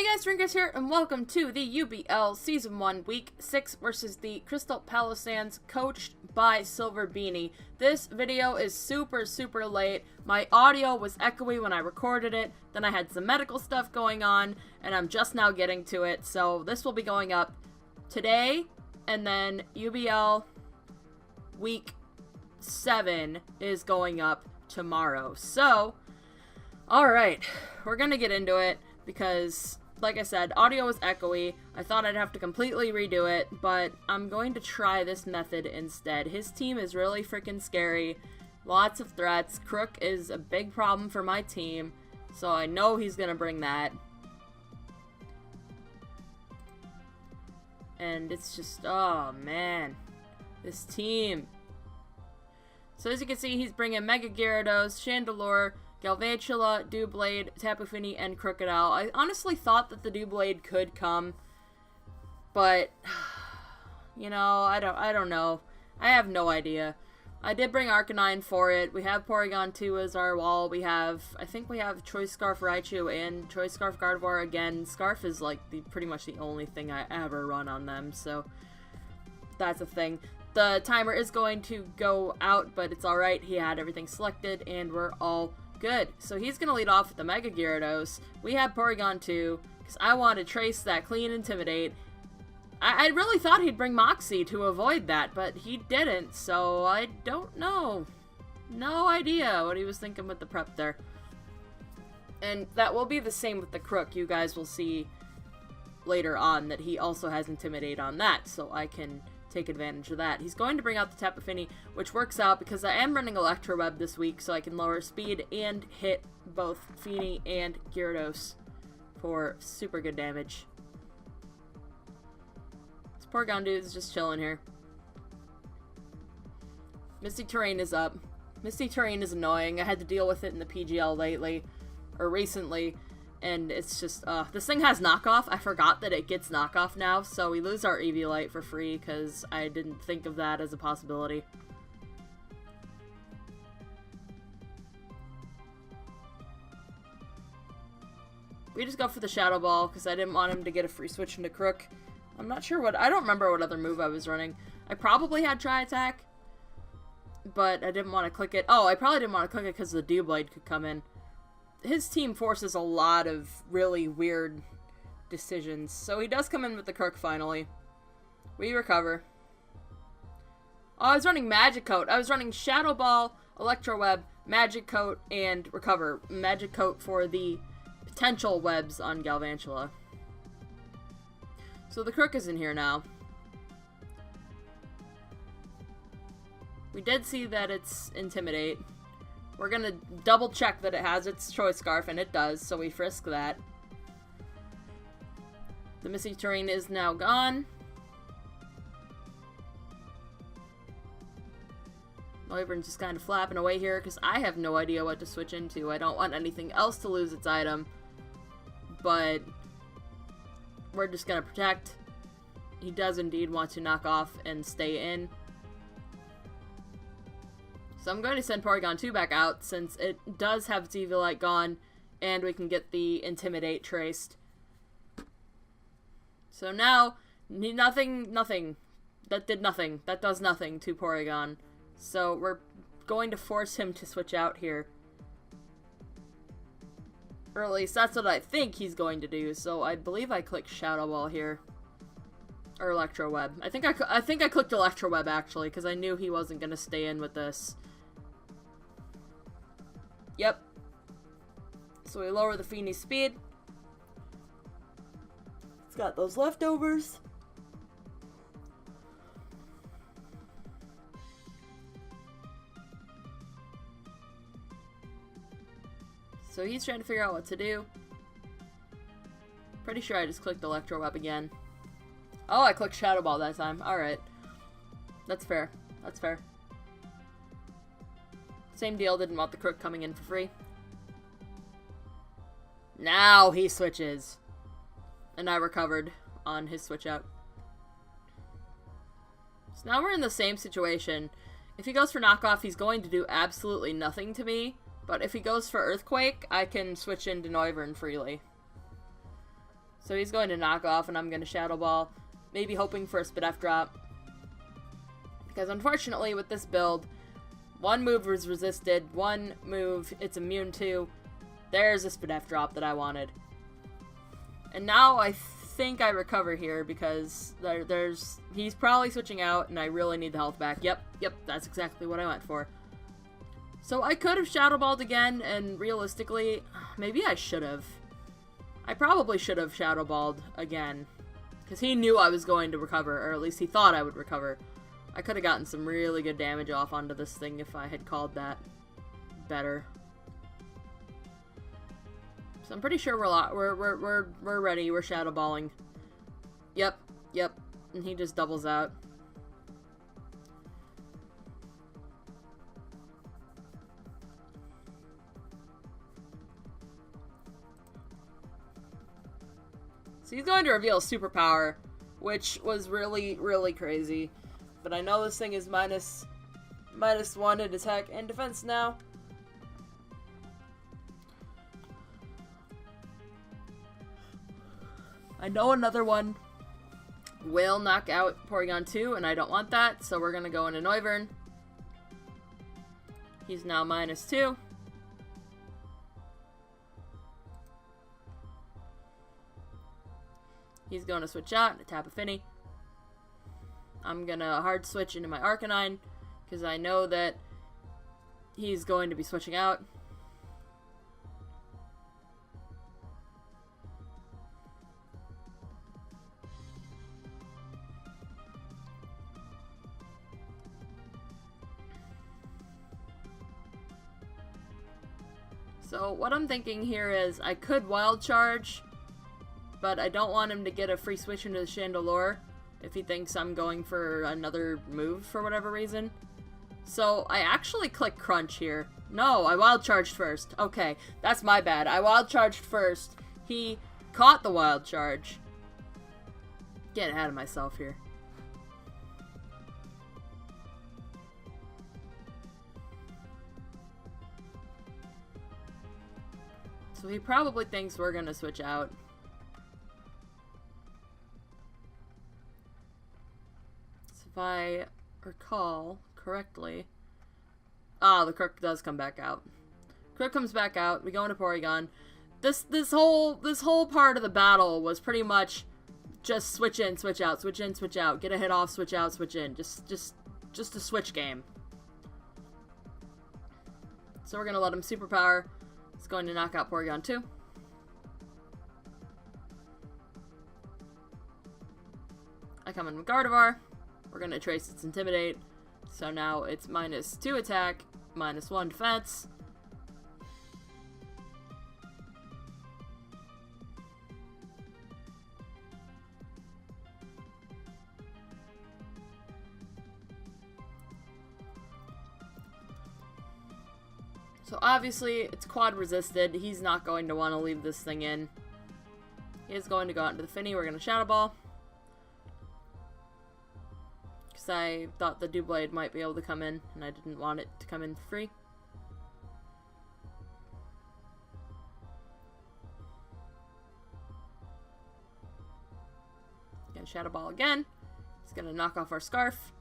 Hey guys, SareneGrace here, and welcome to the UBL Season 1 Week 6 versus the Crystal Palossands, coached by Silver Beanie. This video is super late. My audio was echoey when I recorded it, then I had some medical stuff going on, and I'm just now getting to it, so this will be going up today, and then UBL Week 7 is going up tomorrow. So, alright, we're gonna get into it, because, like I said, audio was echoey. I thought I'd have to completely redo it, but I'm going to try this method instead. His team is really freaking scary. Lots of threats. Crook is a big problem for my team, so I know he's gonna bring that. And it's just, oh man, this team. So as you can see, he's bringing Mega Gyarados, Chandelure, Galvantula, Doublade, Tapu Fini, and Crocodile. I honestly thought that the Doublade could come, but you know, I don't know. I have no idea. I did bring Arcanine for it. We have Porygon 2 as our wall. I think we have Choice Scarf Raichu and Choice Scarf Gardevoir again. Scarf is like pretty much the only thing I ever run on them, so that's a thing. The timer is going to go out, but it's alright. He had everything selected, and we're all good. So he's going to lead off with the Mega Gyarados. We have Porygon 2, because I want to trace that clean Intimidate. I really thought he'd bring Moxie to avoid that, but he didn't, so I don't know. No idea what he was thinking with the prep there. And that will be the same with the Crook. You guys will see later on that he also has Intimidate on that, so I can take advantage of that. He's going to bring out the Tapu Fini, which works out because I am running Electro Web this week, so I can lower speed and hit both Fini and Gyarados for super good damage. This Porygon dude is just chilling here. Misty Terrain is up. Misty Terrain is annoying. I had to deal with it in the PGL lately, or recently, and it's just, this thing has knockoff. I forgot that it gets knockoff now, so we lose our Eviolite for free, because I didn't think of that as a possibility. We just go for the Shadow Ball, because I didn't want him to get a free switch into Crook. I'm not sure I don't remember what other move I was running. I probably had Tri-Attack, but I didn't want to click it. Oh, I probably didn't want to click it because the Doublade could come in. His team forces a lot of really weird decisions. So he does come in with the Crook finally. We recover. Oh, I was running Magic Coat. I was running Shadow Ball, Electro Web, Magic Coat, and recover. Magic Coat for the potential webs on Galvantula. So the Crook is in here now. We did see that it's Intimidate. We're gonna double check that it has its Choice Scarf, and it does, so we frisk that. The Misty Terrain is now gone. Noivern's just kind of flapping away here, because I have no idea what to switch into. I don't want anything else to lose its item, but we're just gonna protect. He does indeed want to knock off and stay in. So I'm going to send Porygon 2 back out, since it does have its Eviolite gone, and we can get the Intimidate traced. So now, nothing. That did nothing. That does nothing to Porygon. So we're going to force him to switch out here. Or at least that's what I think he's going to do, so I believe I clicked Shadow Ball here. Or Electro Web. I think I clicked Electro Web, actually, because I knew he wasn't going to stay in with this. Yep. So we lower the Fini's speed. It's got those leftovers. So he's trying to figure out what to do. Pretty sure I just clicked Electro Web again. Oh, I clicked Shadow Ball that time. Alright. That's fair. That's fair. Same deal, didn't want the Crook coming in for free. Now he switches. And I recovered on his switch out. So now we're in the same situation. If he goes for knockoff, he's going to do absolutely nothing to me. But if he goes for Earthquake, I can switch into Noivern freely. So he's going to knock off, and I'm going to Shadow Ball, maybe hoping for a Spidef drop. Because unfortunately, with this build, one move was resisted, one move it's immune to. There's a Spidef drop that I wanted. And now I think I recover here because he's probably switching out, and I really need the health back. Yep, that's exactly what I went for. So I could have Shadow Balled again, and realistically, maybe I should have. I probably should have Shadow Balled again, because he knew I was going to recover, or at least he thought I would recover. I could have gotten some really good damage off onto this thing if I had called that better. So I'm pretty sure we're ready. We're Shadow Balling. Yep, and he just doubles out. So he's going to reveal Superpower, which was really, really crazy. But I know this thing is minus 1 in attack and defense now. I know another one will knock out Porygon 2, and I don't want that, so we're going to go into Noivern. He's now -2. He's going to switch out and Tapu Fini. I'm going to hard switch into my Arcanine, because I know that he's going to be switching out. So what I'm thinking here is I could Wild Charge, but I don't want him to get a free switch into the Chandelure if he thinks I'm going for another move for whatever reason. So I actually click Crunch here. No, I Wild Charged first. Okay, that's my bad. I Wild Charged first. He caught the Wild Charge. Get ahead of myself here. So he probably thinks we're gonna switch out. So if I recall correctly... Ah, the Crook does come back out. Crook comes back out, we go into Porygon. This whole part of the battle was pretty much just switch in, switch out, switch in, switch out, get a hit off, switch out, switch in. Just a switch game. So we're gonna let him Superpower. It's going to knock out Porygon 2. I come in with Gardevoir. We're going to trace its Intimidate. So now it's -2 attack, -1 defense. So obviously, it's quad resisted. He's not going to want to leave this thing in. He is going to go out into the Fini. We're going to Shadow Ball. Because I thought the Doublade might be able to come in, and I didn't want it to come in free. Gonna Shadow Ball again. It's going to knock off our Scarf.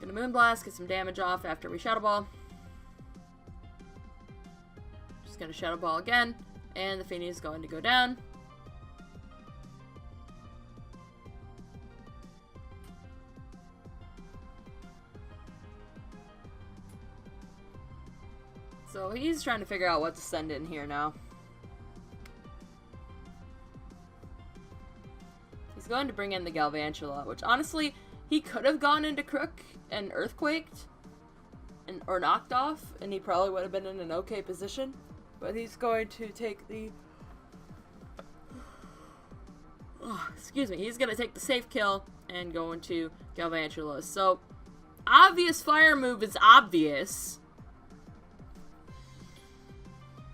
Gonna Moonblast, get some damage off after we Shadow Ball. Just gonna Shadow Ball again, and the Fini is going to go down. So he's trying to figure out what to send in here now. He's going to bring in the Galvantula, which honestly, he could have gone into Crook and Earthquaked or knocked off, and he probably would have been in an okay position. But he's going to take the... Oh, excuse me. He's going to take the safe kill and go into Galvantula. So, obvious fire move is obvious.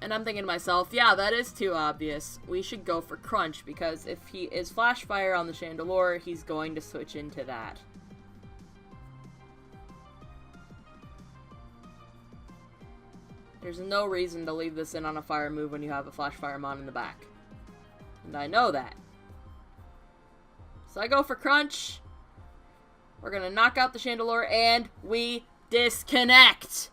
And I'm thinking to myself, yeah, that is too obvious. We should go for Crunch, because if he is Flash Fire on the Chandelure, he's going to switch into that. There's no reason to leave this in on a fire move when you have a Flash Fire Mon in the back. And I know that. So I go for Crunch. We're gonna knock out the Chandelure, and we disconnect!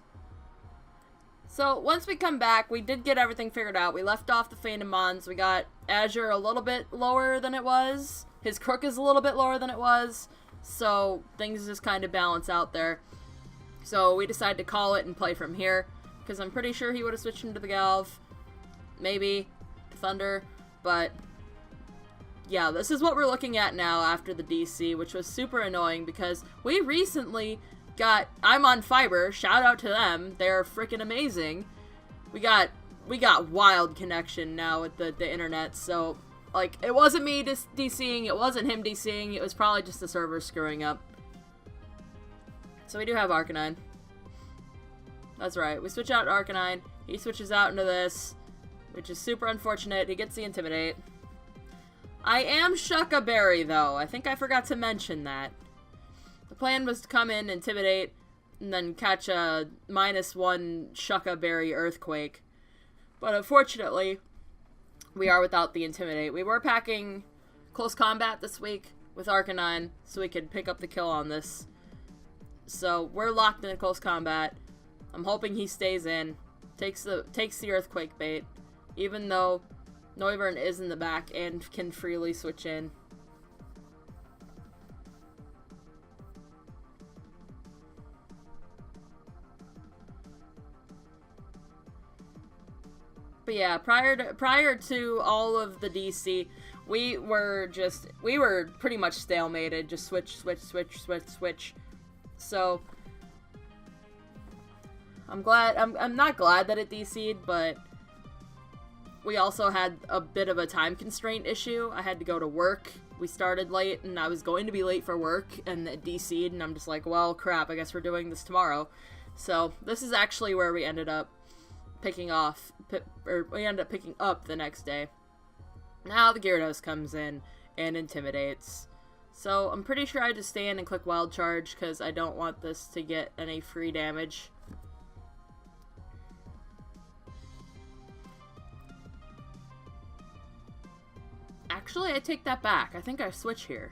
So, once we come back, we did get everything figured out. We left off the Phantom Mons. We got Azure a little bit lower than it was. His Crook is a little bit lower than it was. So, things just kind of balance out there. So, we decided to call it and play from here. Because I'm pretty sure he would have switched into the Galv. Maybe. Thunder. But, yeah, this is what we're looking at now after the DC, which was super annoying because we recently got I'm on Fiber, shout out to them, they're freaking amazing. We got wild connection now with the internet, so like it wasn't me DCing, it wasn't him DCing, it was probably just the server screwing up. So we do have Arcanine. That's right, we switch out to Arcanine, he switches out into this, which is super unfortunate. He gets the Intimidate. I am Shucka Berry though, I think I forgot to mention that. The plan was to come in, Intimidate, and then catch a -1 Shucka Berry Earthquake. But unfortunately, we are without the Intimidate. We were packing Close Combat this week with Arcanine, so we could pick up the kill on this. So, we're locked in Close Combat. I'm hoping he stays in, takes the Earthquake bait, even though Noivern is in the back and can freely switch in. But yeah, prior to all of the DC, we were pretty much stalemated, just switch. So I'm not glad that it DC'd, but we also had a bit of a time constraint issue. I had to go to work. We started late, and I was going to be late for work, and it DC'd, and I'm just like, well, crap, I guess we're doing this tomorrow. So this is actually where we ended up picking up the next day. Now the Gyarados comes in and intimidates. So I'm pretty sure I just stand and click Wild Charge because I don't want this to get any free damage. Actually, I take that back. I think I switch here.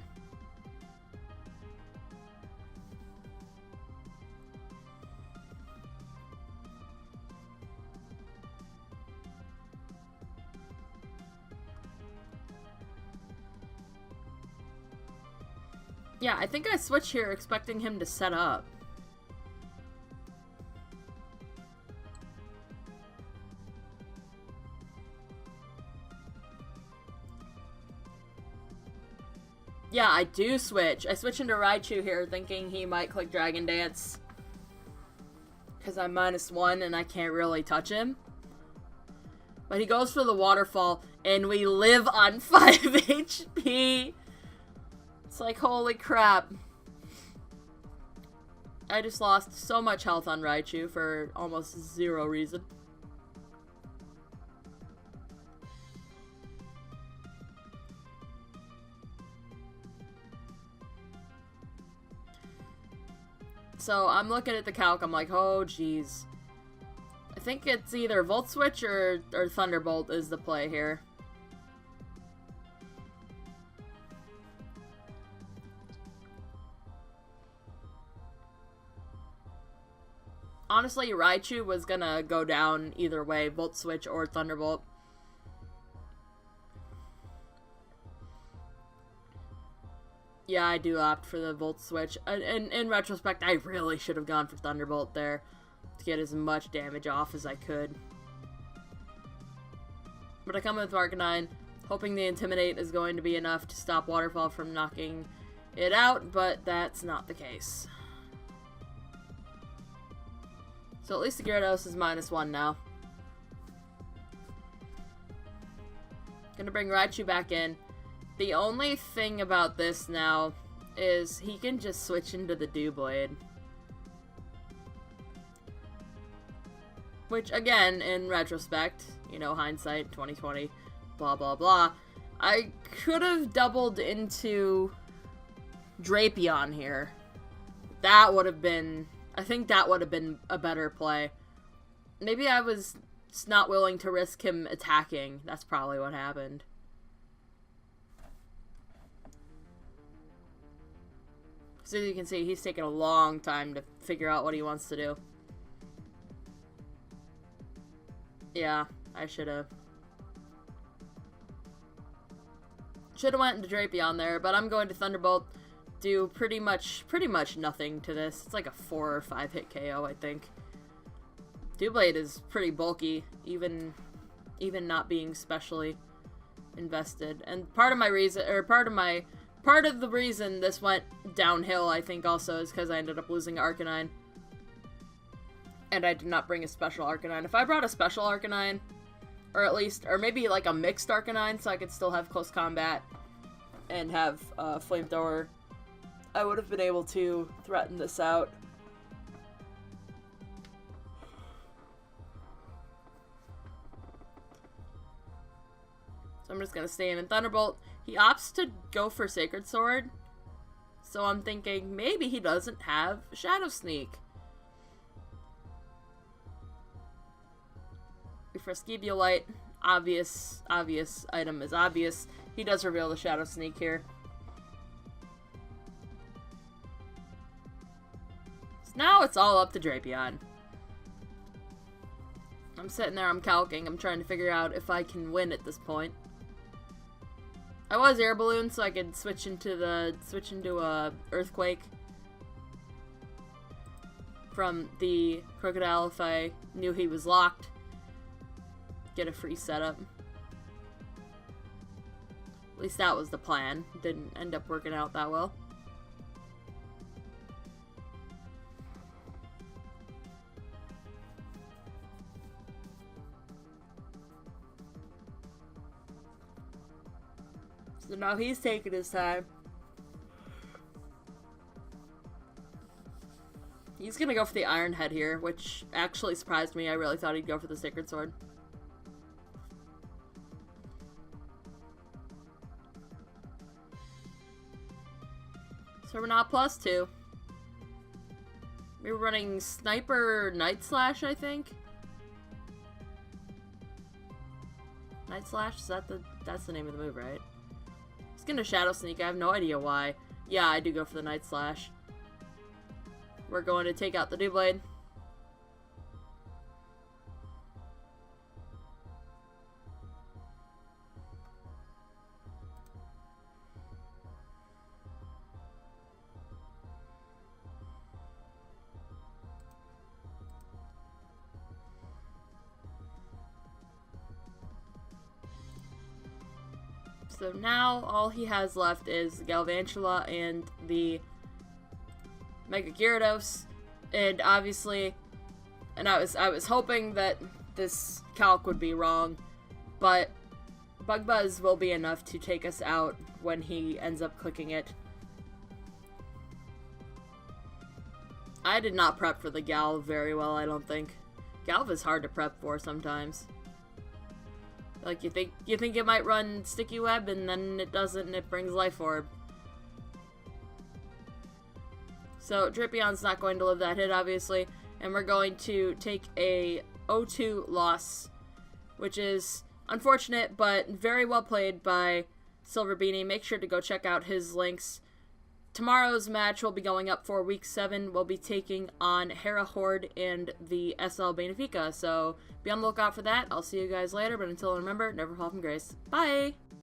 Yeah, I think I switch here expecting him to set up. Yeah, I do switch. I switch into Raichu here thinking he might click Dragon Dance. Because I'm -1 and I can't really touch him. But he goes for the Waterfall and we live on 5 HP. It's like, holy crap. I just lost so much health on Raichu for almost zero reason. So I'm looking at the calc, I'm like, oh jeez. I think it's either Volt Switch or Thunderbolt is the play here. Honestly, Raichu was gonna go down either way, Volt Switch or Thunderbolt. Yeah, I do opt for the Volt Switch. And in retrospect, I really should have gone for Thunderbolt there to get as much damage off as I could. But I come with Arcanine, hoping the Intimidate is going to be enough to stop Waterfall from knocking it out, but that's not the case. So at least the Gyarados is -1 now. Gonna bring Raichu back in. The only thing about this now is he can just switch into the Doublade. Which, again, in retrospect, you know, hindsight, 2020, blah, blah, blah, I could have doubled into Drapion here. That would have been... I think that would have been a better play. Maybe I was just not willing to risk him attacking. That's probably what happened. So as you can see, he's taken a long time to figure out what he wants to do. Yeah, I should have. Should have went into Drapion there, but I'm going to Thunderbolt. Do pretty much nothing to this. It's like a 4 or 5 hit KO, I think. Doublade is pretty bulky, even not being specially invested. And part of the reason this went downhill, I think, also is because I ended up losing Arcanine. And I did not bring a special Arcanine. If I brought a special Arcanine, or maybe like a mixed Arcanine, so I could still have close combat and have Flamethrower, I would have been able to threaten this out. So I'm just gonna stay in Thunderbolt. He opts to go for Sacred Sword, so I'm thinking maybe he doesn't have Shadow Sneak. For Skebiolite, obvious item is obvious. He does reveal the Shadow Sneak here. So now it's all up to Drapion. I'm sitting there, I'm calcing, I'm trying to figure out if I can win at this point. I was Air Balloon, so I could switch into Earthquake from the Crocodile if I knew he was locked. Get a free setup. At least that was the plan. Didn't end up working out that well. So now he's taking his time. He's gonna go for the Iron Head here, which actually surprised me. I really thought he'd go for the Sacred Sword. So we're now +2. We were running Sniper Night Slash, I think. Night Slash? That's the name of the move, right? He's gonna Shadow Sneak. I have no idea why. Yeah, I do go for the Night Slash. We're going to take out the Doublade. So now all he has left is Galvantula and the Mega Gyarados, and obviously, and I was hoping that this calc would be wrong, but Bug Buzz will be enough to take us out when he ends up clicking it. I did not prep for the Galv very well, I don't think. Galv is hard to prep for sometimes. Like, you think it might run Sticky Web, and then it doesn't, and it brings Life Orb. So, Drapion's not going to live that hit, obviously, and we're going to take a 0-2 loss, which is unfortunate, but very well played by Silver Beanie. Make sure to go check out his links. Tomorrow's match will be going up for Week 7. We'll be taking on Hera Horde and the SL Benefica, so be on the lookout for that. I'll see you guys later, but until then, remember, never fall from grace. Bye!